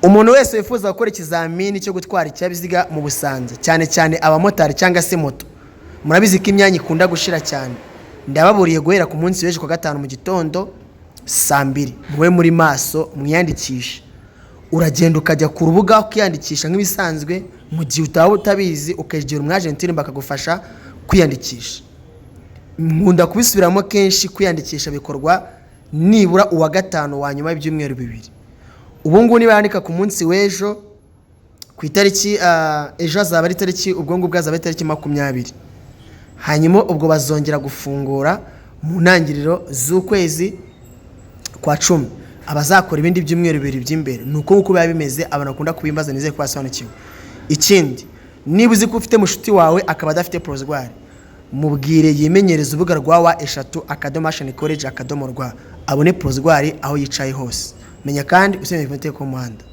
umuntu wese wifuza gukora ikizamini cyo gutwara ikinyabiziga mu Busanza cyane cyane abamotari cyangwa se moto, murabizi ko imyanya ikunda gushira cyane, ndababuriye guhera ku munsi w'ejo kwa gatanu mu gitondo saa 2 mube muri maso mwiyandikisha. Uragenda ukajya ku rubuga ukiyandikisha nk'ibisanzwe, mu gihe utaba utabizi ukegera umwagentire bakagufasha kwiyandikisha. Nkunda kubisubiramo kenshi, kwiyandikisha bikorwa nibura uwa gatanu wa nyuma y'ibyumweru 2. Ubu ngubu niba yandika ku munsi w'ejo ku itariki ejo azaba ari itariki, ubwo ngubwo azaba ari itariki 20, hanyuma ubwo bazongera gufungura mu ntangiriro z'ukwezi kwa 10 abazakora ibindi byumweru 2 by'imbere. Nuko uko biba bimeze, abantu bakunda kubimbaza, nizeye ko basobanukiwe. Ikindi, niba uzi ko ufite mushuti wawe akaba adafite prozwari, mubwire yimenyereza urubuga rwa wa@academy college.rw abone prozwari aho yicaye hose. Menya kandi usenge ku muhanda.